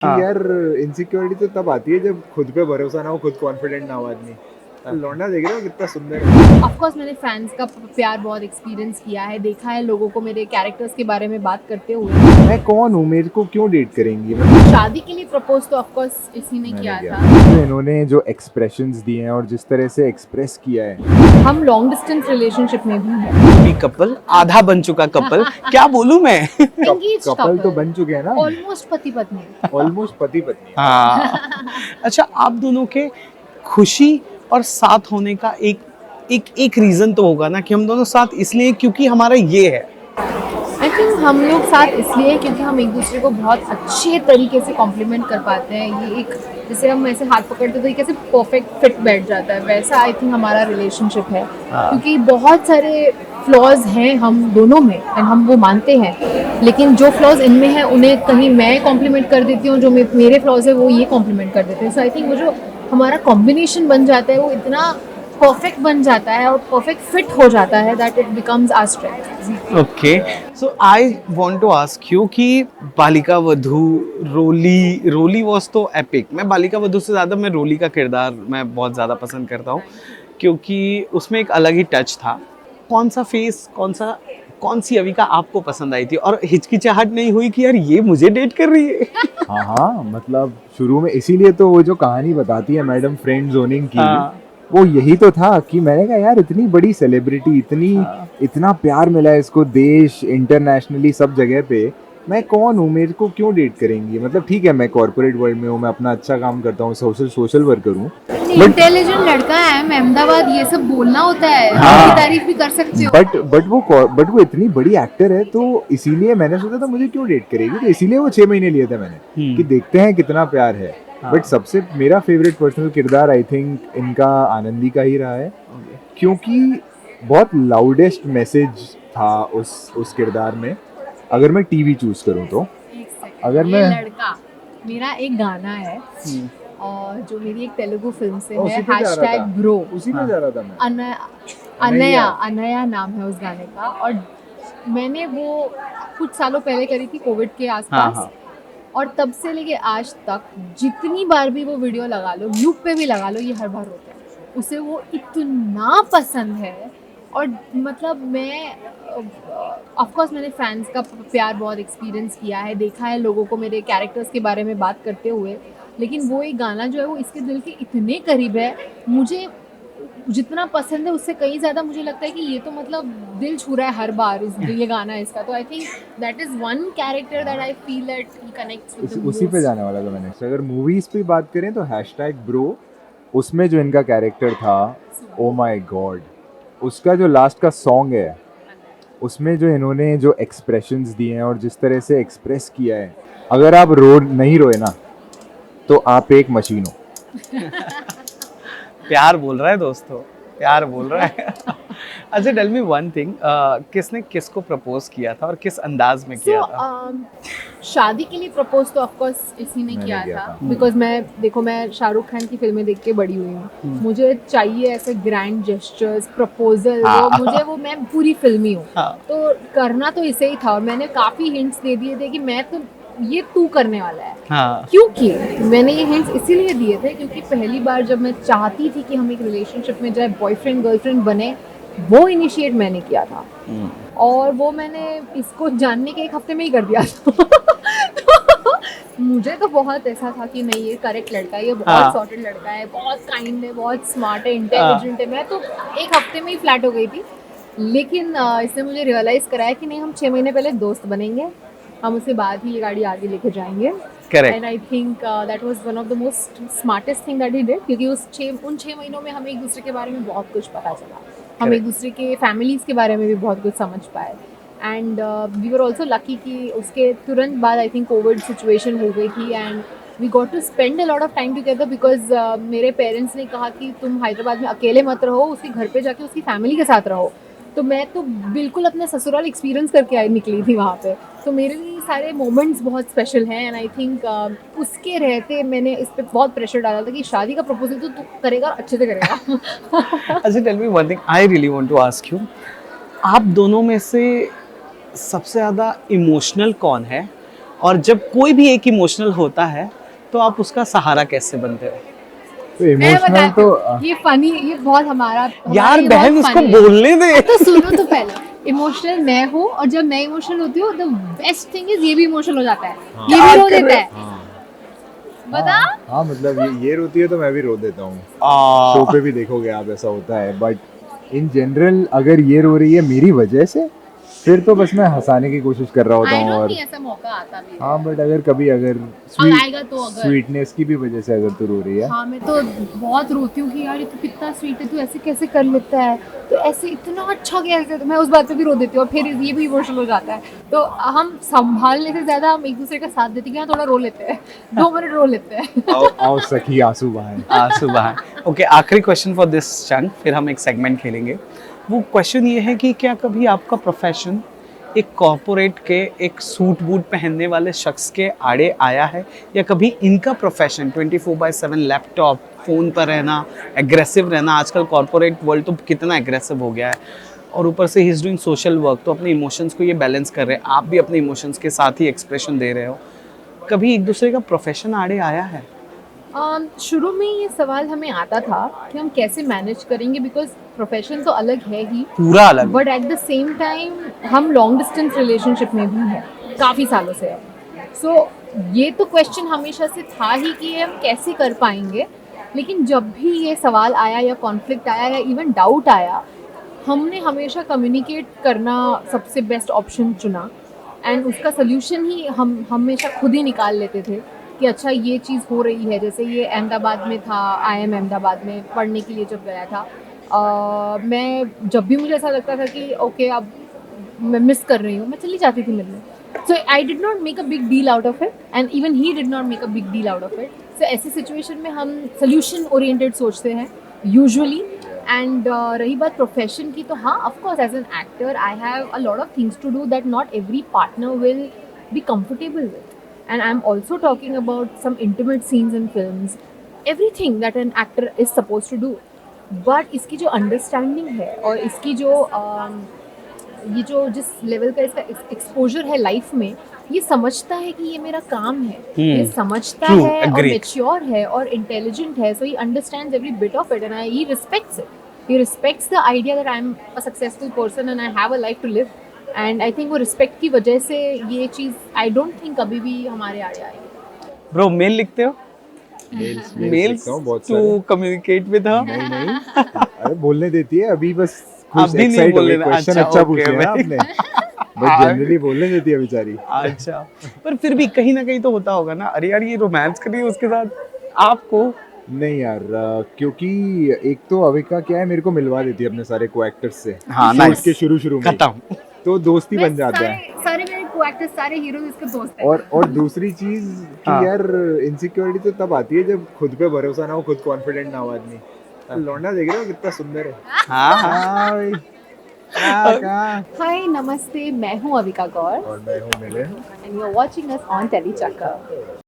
हाँ। यार इनसिक्योरिटी तो तब आती है जब खुद पे भरोसा ना हो, खुद कॉन्फिडेंट ना हो आदमी। लौंडा देख रहे हो कितना सुंदर है। ऑफ कोर्स मैंने फैंस का प्यार बहुत एक्सपीरियंस किया है, देखा है लोगों को मेरे कैरेक्टर्स के बारे में बात करते हुए। मैं कौन हूँ, मेरे को क्यों डेट करेंगी? मतलब शादी के लिए प्रपोज तो ऑफ कोर्स इसी ने मैंने किया किया था। जो इन्होंने जो एक्सप्रेशंस दिए हैं और जिस तरह से एक्सप्रेस किया है। हम लॉन्ग डिस्टेंस रिलेशनशिप में भी हैं। भी कपल आधा बन चुका कपल, क्या बोलूं मैं। एंगेज कपल तो बन चुके हैं ना, ऑलमोस्ट पति पत्नी। ऑलमोस्ट पति पत्नी। हाँ। अच्छा, आप दोनों के खुशी और साथ होने का एक रीजन तो होगा ना कि हम दोनों साथ इसलिए क्योंकि हमारा ये है। आई थिंक हम लोग साथ इसलिए क्योंकि हम एक दूसरे को बहुत अच्छे तरीके से कॉम्प्लीमेंट कर पाते हैं। ये एक जैसे हम ऐसे हाथ पकड़ते तो ये कैसे परफेक्ट फिट बैठ जाता है, वैसा आई थिंक हमारा रिलेशनशिप है। क्योंकि बहुत सारे फ्लॉज हैं हम दोनों में एंड हम वो मानते हैं, लेकिन जो फ्लॉज इनमें हैं उन्हें कहीं मैं कॉम्प्लीमेंट कर देती हूँ, जो मेरे फ्लॉज है वो ये कॉम्प्लीमेंट कर देते हैं। सो आई थिंक वो जो हमारा कॉम्बिनेशन बन जाता है वो इतना परफेक्ट बन जाता है और परफेक्ट फिट हो जाता है that it becomes our strength. Okay, so I want to ask you कि बालिका वधू, रोली वाज तो एपिक। मैं बालिका वधू से ज़्यादा मैं रोली का किरदार मैं बहुत ज़्यादा पसंद करता हूँ क्योंकि उसमें एक अलग ही टच था। कौन सा फेस, कौन सी अविका आपको पसंद आई थी और हिचकिचाहट नहीं हुई कि यार ये मुझे डेट कर रही है? हाँ हाँ, मतलब शुरू में इसीलिए तो वो जो कहानी बताती है मैडम फ्रेंड जोनिंग की, हाँ। वो यही तो था कि मैंने कहा यार इतनी बड़ी सेलिब्रिटी, इतना प्यार मिला है इसको देश इंटरनेशनली सब जगह पे, मैं कौन हूँ, मेरे को क्यों डेट करेंगी? मतलब ठीक है मैं कॉर्पोरेट वर्ल्ड में हूँ, मैं अपना अच्छा काम करता हूँ, सोशल वर्कर हूँ, इंटेलिजेंट लड़का है, मैं अहमदाबाद ये सब बोलना होता है। हाँ। आपकी तारीफ भी कर सकते हो। बट वो इतनी बड़ी एक्टर है तो इसीलिए मैंने सोचा था मुझे क्यों डेट करेगी, तो इसीलिए वो 6 महीने लिए थे मैंने कि देखते हैं कितना प्यार है। बट सबसे मेरा फेवरेट पर्सनल किरदार आई थिंक इनका आनंदी का ही रहा है, क्योंकि बहुत लाउडेस्ट मैसेज था उस किरदार में। अगर मैं टीवी चूज करूँ तो अगर ये मैं लड़का मेरा एक गाना है और जो मेरी एक तेलुगु फिल्म से है, उसी पे जा रहा था। #ब्रो। उसी में जा रहा था मैं। अनया नाम है उस गाने का, और मैंने वो कुछ सालों पहले करी थी कोविड के आसपास। हाँ। और तब से लेके आज तक जितनी बार भी वो वीडियो लगा लो, लूप पे भी लगा लो, ये हर बार होता है। उसे वो इतना पसंद है। और मतलब मैं ऑफ कोर्स मैंने फैंस का प्यार बहुत एक्सपीरियंस किया है, देखा है लोगों को मेरे कैरेक्टर्स के बारे में बात करते हुए, लेकिन वो एक गाना जो है वो इसके दिल के इतने करीब है। मुझे जितना पसंद है उससे कहीं ज़्यादा मुझे लगता है कि ये तो मतलब दिल छू रहा है हर बार ये गाना इसका। तो I think that is one character that I feel that he connects with the उसी पे जाने वाला था मैंने। अगर मूवीज पे बात करें तो #ब्रो, उसमें जो इनका कैरेक्टर था, ओ माय गॉड, उसका जो लास्ट का सॉन्ग है उसमें जो इन्होंने जो एक्सप्रेशंस दिए हैं और जिस तरह से एक्सप्रेस किया है, अगर आप नहीं रोए ना तो आप एक मशीन हो। प्यार बोल रहा है दोस्तों, प्यार बोल रहा है। अच्छा, टेल मी वन थिंग, किसने किसको प्रपोज किया था और किस अंदाज में किया था? शादी के लिए प्रपोज तो ऑफ कोर्स इसी ने मैंने किया किया था। था। बिकॉज मैं शाहरुख खान की फिल्में देख के बड़ी हुई हूँ। मुझे चाहिए ऐसे ग्रैंड जेस्चर्स, प्रपोजल, वो मैं पूरी फिल्मी हूँ। हाँ। तो करना तो इसे ही था और मैंने काफी हिंट्स दे दिए थे कि मैं तो ये तू करने वाला है। हाँ। क्योंकि मैंने ये हिंट्स इसीलिए दिए थे क्योंकि पहली बार जब मैं चाहती थी कि हम एक रिलेशनशिप में जाए, बॉयफ्रेंड गर्लफ्रेंड बने, वो इनिशिएट मैंने किया था। और वो मैंने इसको जानने के 1 हफ्ते में ही कर दिया था। तो मुझे तो बहुत ऐसा था कि नहीं ये करेक्ट लड़का है, ये बहुत सॉर्टेड लड़का है, बहुत काइंड है, बहुत स्मार्ट है, इंटेलिजेंट है। मैं तो 1 हफ्ते में ही फ्लैट हो गई थी। लेकिन इसने मुझे रियलाइज़ कराया कि नहीं, हम 6 महीने पहले दोस्त बनेंगे, हम उसके बाद ही ये गाड़ी आगे लेके जाएंगे। Correct. And I think that was one of the most smartest thing that he did, क्योंकि उन 6 महीनों में हमें एक दूसरे के बारे में बहुत कुछ पता चला। हम एक दूसरे के फैमिलीज़ के बारे में भी बहुत कुछ समझ पाए। And we were also lucky कि उसके तुरंत बाद आई थिंक कोविड सिचुएशन हो गई थी and we got to spend a lot of time together. Because मेरे पेरेंट्स ने कहा कि तुम हैदराबाद में अकेले मत रहो, उसके घर पे जाके उसकी फैमिली के साथ रहो। तो मैं तो बिल्कुल अपना ससुराल एक्सपीरियंस करके निकली थी वहाँ पे। तो मेरे लिए सारे मोमेंट्स बहुत स्पेशल हैं एंड आई थिंक उसके रहते मैंने इस पर बहुत प्रेशर डाला था कि शादी का प्रपोजल तो तू करेगा, अच्छे से करेगा। अच्छा, tell me one thing, I really want to ask you, आप दोनों में से सबसे ज़्यादा इमोशनल कौन है और जब कोई भी एक इमोशनल होता है तो आप उसका सहारा कैसे बनते हो? तो मैं इमोशनल बताती तो हूँ, ये फनी, ये बहुत यार ये बहन बहुत उसको funny है। बोलने दे। तो सुनो तो पहले, इमोशनल मैं हूँ और जब मैं इमोशनल होती हूँ द बेस्ट थिंग इज ये भी इमोशनल हो जाता है, ये भी रो देता है। हाँ बता। हाँ मतलब ये रोती है तो मैं भी रो देता हूँ। आ, शो पे भी देखोगे आप, ऐसा होता है। बट इन जनरल अगर ये रो रही है मेरी वजह से, फिर तो बस मैं हंसाने की कोशिश कर रहा होता आई हूँ। डोंट और थिंक ऐसा मौका आता भी है। हाँ बट अगर कभी अगर आएगा तो अगर। स्वीटनेस की भी वजह से अगर तू रो रही है, हाँ मैं तो बहुत रोती हूँ कि यार ये तो कितना स्वीट है, तू ऐसे कैसे कर लेता है, तो ऐसे इतना अच्छा कैसे, तो मैं उस बात पे भी रो देती हूँ और फिर ये भी इमोशनल हो जाता है। तो हम संभालने से ज्यादा हम एक दूसरे का साथ देते हैं कि हाँ थोड़ा रो लेते हैं, 2 मिनट रो लेते हैं। आओ सखी आंसू बहाएं। सुबह। ओके, आखिरी क्वेश्चन फॉर दिस चंक, फिर हम एक सेगमेंट खेलेंगे। वो क्वेश्चन ये है कि क्या कभी आपका प्रोफेशन एक कॉर्पोरेट के एक सूट बूट पहनने वाले शख्स के आड़े आया है, या कभी इनका प्रोफेशन 24/7 लैपटॉप फ़ोन पर रहना, एग्रेसिव रहना, आजकल कॉर्पोरेट वर्ल्ड तो कितना एग्रेसिव हो गया है, और ऊपर से he is doing social work, तो अपने इमोशंस को ये बैलेंस कर रहे हैं, आप भी अपने इमोशंस के साथ ही एक्सप्रेशन दे रहे हो, कभी एक दूसरे का प्रोफेशन आड़े आया है? शुरू में ये सवाल हमें आता था कि हम कैसे मैनेज करेंगे, बिकॉज प्रोफेशन तो अलग है ही, पूरा अलग। But at the same time हम लॉन्ग डिस्टेंस रिलेशनशिप में भी हैं काफ़ी सालों से। सो ये तो क्वेश्चन हमेशा से था ही कि ये हम कैसे कर पाएंगे, लेकिन जब भी ये सवाल आया या कॉन्फ्लिक्ट आया या इवन डाउट आया, हमने हमेशा कम्युनिकेट करना सबसे बेस्ट ऑप्शन चुना, एंड उसका सोल्यूशन ही हम हमेशा खुद ही निकाल लेते थे कि अच्छा ये चीज़ हो रही है। जैसे ये अहमदाबाद में था, IIM अहमदाबाद में पढ़ने के लिए जब गया था, मैं जब भी मुझे ऐसा लगता था कि ओके अब मैं मिस कर रही हूँ, मैं चली जाती थी मिलने। So I did not make a big deal out of it and even he did not make a big deal out of it. So ऐसी सिचुएशन में हम सोल्यूशन ओरिएंटेड सोचते हैं यूजुअली। एंड रही बात प्रोफेशन की, तो हाँ of course as an actor I have a lot of things to do that not every partner will be comfortable with, and I'm also talking about some intimate scenes in films, everything that an actor is supposed to do, but इसकी जो understanding है और इसकी जो ये जो जिस level का इसका एक्सपोजर है लाइफ में, ये समझता है कि ये मेरा काम है, ये समझता True, है और agree. मेच्योर है और इंटेलिजेंट है, so he understands every bit of it and he respects it. He respects the idea that I'm a successful person and I have a life to live. And I think वो respect की वजह से ये चीज़ I don't think कभी भी हमारे आड़े आएगी। ब्रो, मेल लिखते हो? मेल्स मेल्स लिखता हूँ बहुत टू सारे। Communicate with her? नहीं अरे बोलने देती है अभी, बस अभी कुछ नहीं एक्साइट हो बोलने गई, देना। क्वेश्चन अच्छा, अच्छा पूछ okay, लिया ना very- आपने। बट जनरली बोलने देती है बेचारी। अच्छा, पर फिर भी कहीं ना कहीं तो होता होगा ना, अरे यार ये रोमांस कर रही है उसके साथ आपको? नहीं यार, क्योंकि एक तो अविका क्या है, मेरे को मिलवा देती है अपने सारे को एक्टर्स से। हाँ, शूट nice. के शुरू में ही। खत्म। तो दोस्ती बन जाता है। सारे मेरे को एक्टर्स, सारे हीरोज इसके दोस्त हैं। और दूसरी चीज कि हाँ। यार इनसिक्योरिटी तो तब आती है जब खुद पे भरोसा ना हो, खुद कॉन्फिडेंट ना हो आदमी। लौंडा देख रहे हो कितना सुंदर है। हाँ हाँ। हाँ भाई, कहाँ? हाय नमस्ते, मैं हूँ अविका गौर और मैं हूँ Milan. And you are watching us on Telly चक्कर।